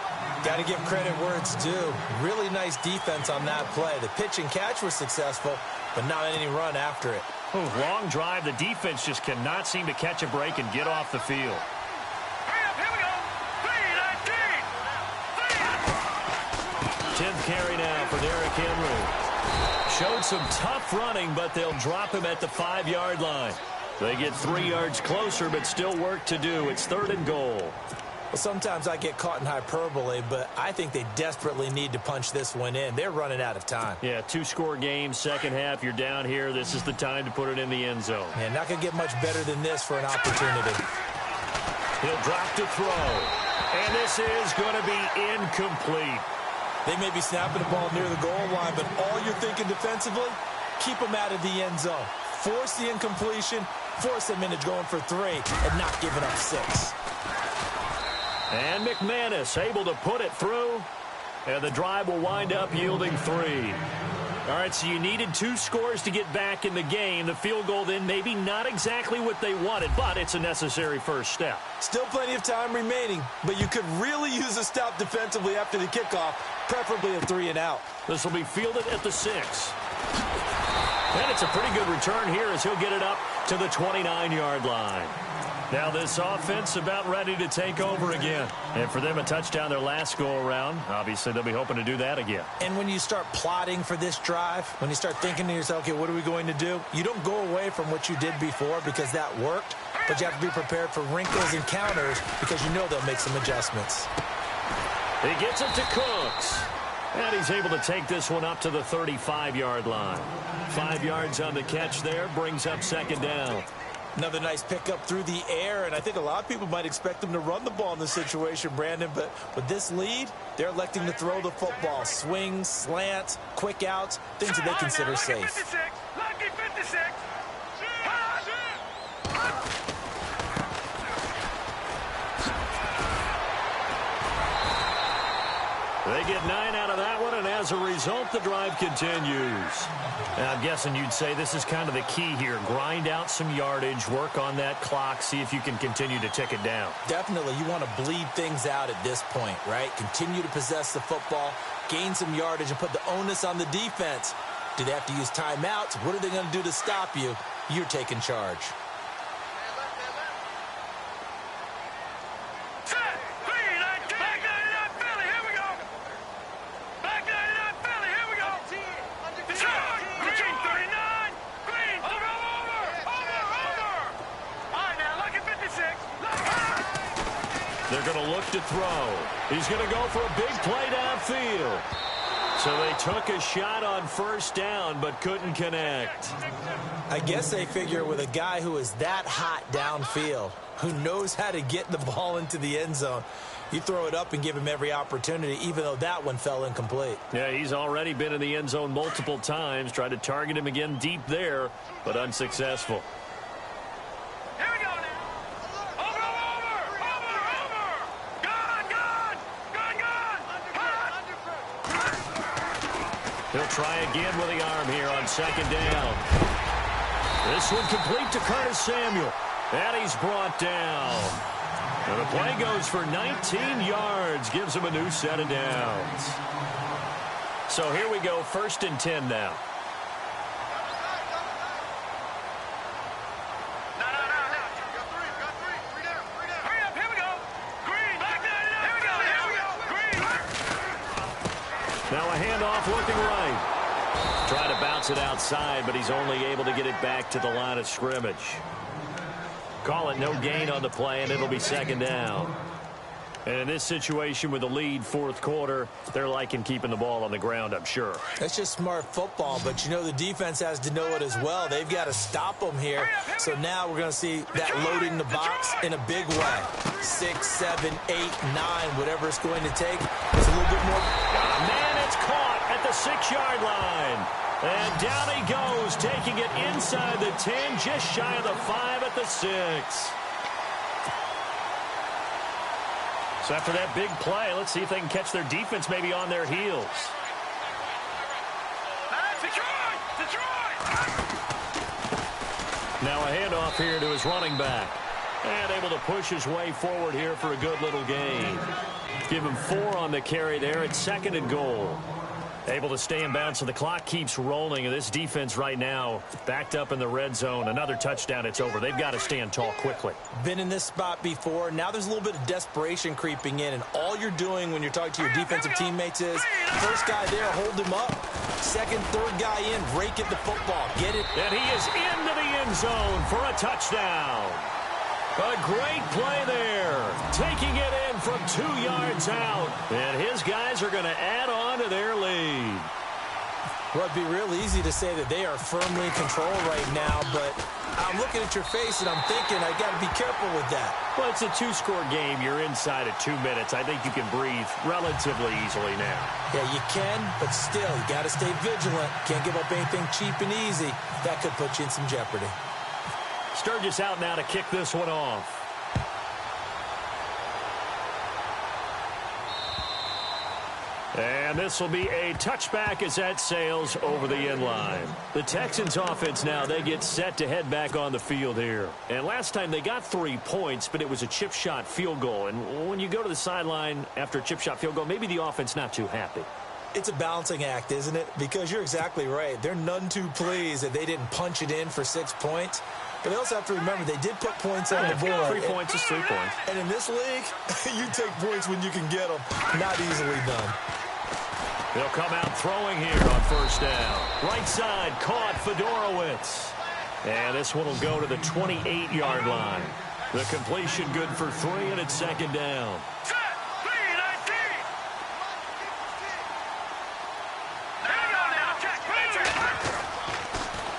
Got to give credit where it's due. Really nice defense on that play. The pitch and catch was successful, but not any run after it. Long drive. The defense just cannot seem to catch a break and get off the field. Hurry up, here we go. 10th carry now for Derrick Henry. Showed some tough running, but they'll drop him at the 5-yard line. They get 3 yards closer, but still work to do. It's 3rd and goal. Well, sometimes I get caught in hyperbole, but I think they desperately need to punch this one in. They're running out of time. Yeah, 2-score game, second half. You're down here. This is the time to put it in the end zone. Yeah, not going to get much better than this for an opportunity. He'll drop to throw. And this is going to be incomplete. They may be snapping the ball near the goal line, but all you're thinking defensively, keep them out of the end zone. Force the incompletion, force them into going for 3, and not giving up 6. And McManus able to put it through. And the drive will wind up yielding 3. All right, so you needed 2 scores to get back in the game. The field goal then maybe not exactly what they wanted, but it's a necessary first step. Still plenty of time remaining, but you could really use a stop defensively after the kickoff, preferably a 3-and-out. This will be fielded at the 6. And it's a pretty good return here as he'll get it up to the 29-yard line. Now this offense about ready to take over again. And for them, a touchdown their last go-around. Obviously, they'll be hoping to do that again. And when you start plotting for this drive, when you start thinking to yourself, okay, what are we going to do? You don't go away from what you did before because that worked, but you have to be prepared for wrinkles and counters because you know they'll make some adjustments. He gets it to Cooks. And he's able to take this one up to the 35-yard line. 5 yards on the catch there, brings up 2nd down. Another nice pickup through the air, and I think a lot of people might expect them to run the ball in this situation, Brandon, but with this lead, they're electing to throw the football. Swings, slants, quick outs, things that they consider safe. Lucky 56. They get 9 out of that one, and as a result, the drive continues. Now, I'm guessing you'd say this is kind of the key here. Grind out some yardage, work on that clock, see if you can continue to tick it down. Definitely. You want to bleed things out at this point, right? Continue to possess the football, gain some yardage, and put the onus on the defense. Do they have to use timeouts? What are they going to do to stop you? You're taking charge. They're going to look to throw. He's going to go for a big play downfield. So they took a shot on 1st down, but couldn't connect. I guess they figure with a guy who is that hot downfield, who knows how to get the ball into the end zone, you throw it up and give him every opportunity, even though that one fell incomplete. Yeah, he's already been in the end zone multiple times. Tried to target him again deep there, but unsuccessful. He'll try again with the arm here on 2nd down. This one complete to Curtis Samuel. And he's brought down. And the play goes for 19 yards. Gives him a new set of downs. So here we go, 1st and 10 now. Now a handoff looking right. Try to bounce it outside, but he's only able to get it back to the line of scrimmage. Call it no gain on the play, and it'll be 2nd down. And in this situation with the lead 4th quarter, they're liking keeping the ball on the ground, I'm sure. That's just smart football, but you know the defense has to know it as well. They've got to stop them here. So now we're going to see that loading the box in a big way. 6, 7, 8, 9, whatever it's going to take. It's a little bit more. Man, it's caught at the 6-yard line. And down he goes, taking it inside the 10, just shy of the 5 at the 6. So after that big play, let's see if they can catch their defense maybe on their heels. Now a handoff here to his running back. And able to push his way forward here for a good little gain. Give him 4 on the carry there at 2nd and goal. Able to stay in bounds, so the clock keeps rolling. And this defense right now backed up in the red zone. Another touchdown, it's over. They've got to stand tall quickly. Been in this spot before. Now there's a little bit of desperation creeping in, and all you're doing when you're talking to your defensive teammates is first guy there, hold him up. Second, third guy in, rake at the football. Get it? And he is into the end zone for a touchdown. A great play there. Taking it in from 2 yards out. And his guys are going to add on to their lead. Well, it'd be real easy to say that they are firmly in control right now, but I'm looking at your face and I'm thinking I got to be careful with that. Well, it's a 2-score game. You're inside at 2 minutes. I think you can breathe relatively easily now. Yeah, you can, but still, you got to stay vigilant. Can't give up anything cheap and easy. That could put you in some jeopardy. Sturgis out now to kick this one off. And this will be a touchback as that sails over the end line. The Texans offense now, they get set to head back on the field here. And last time they got 3 points, but it was a chip shot field goal. And when you go to the sideline after a chip shot field goal, maybe the offense not too happy. It's a balancing act, isn't it? Because you're exactly right. They're none too pleased that they didn't punch it in for 6 points. But they also have to remember they did put points on the board. 3 points is 3 points. And in this league, you take points when you can get them. Not easily done. They'll come out throwing here on first down. Right side caught Fedorowicz. And this one will go to the 28-yard line. The completion good for 3, and it's second down.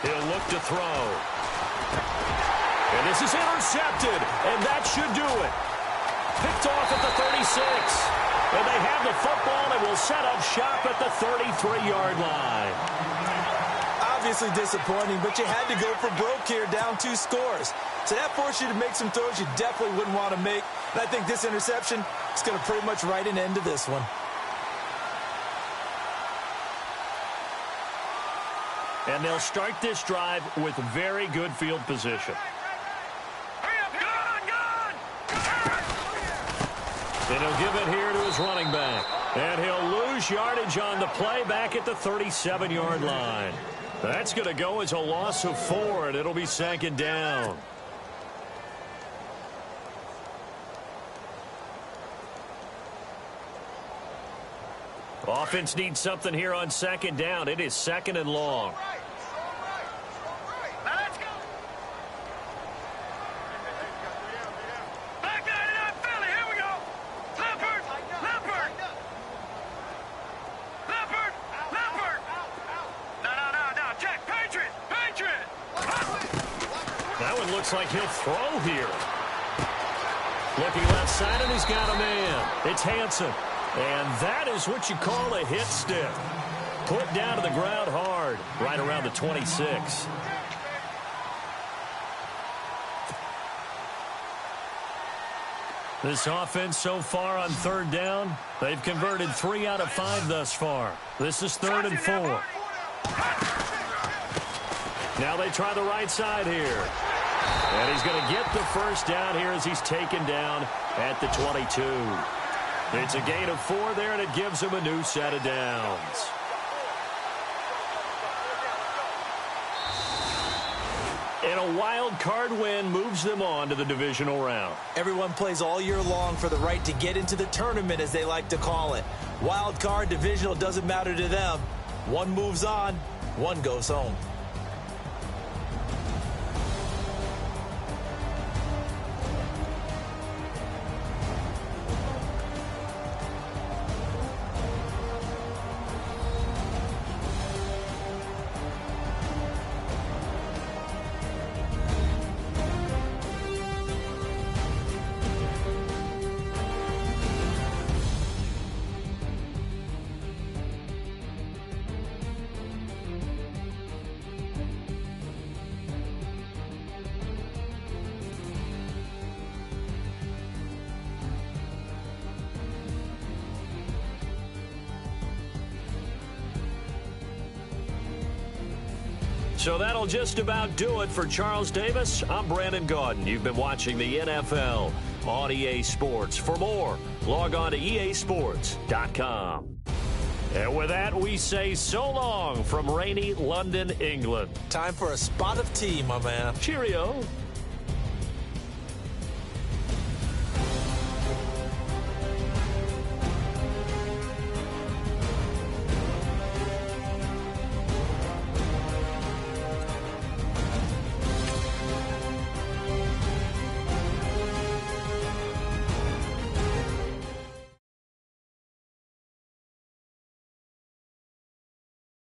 He'll look to throw. And this is intercepted, and that should do it. Picked off at the 36. And they have the football and will set up shop at the 33-yard line. Obviously disappointing, but you had to go for broke here, down 2 scores. So that forced you to make some throws you definitely wouldn't want to make. And I think this interception is going to pretty much write an end to this one. And they'll start this drive with very good field position. And he'll give it here to his running back. And he'll lose yardage on the play back at the 37-yard line. That's going to go as a loss of 4, and it'll be second down. Offense needs something here on second down. It is second and long. Looks like he'll throw here. Looking left side, and he's got a man. It's Hansen. And that is what you call a hit stick. Put down to the ground hard, right around the 26. This offense so far on third down, they've converted 3 out of 5 thus far. This is 3rd and 4. Now they try the right side here. And he's going to get the first down here as he's taken down at the 22. It's a gain of 4 there, and it gives him a new set of downs. And a wild card win moves them on to the divisional round. Everyone plays all year long for the right to get into the tournament, as they like to call it. Wild card, divisional, doesn't matter to them. One moves on, one goes home. So that'll just about do it for Charles Davis. I'm Brandon Gaudin. You've been watching the NFL on EA Sports. For more, log on to easports.com. And with that, we say so long from rainy London, England. Time for a spot of tea, my man. Cheerio.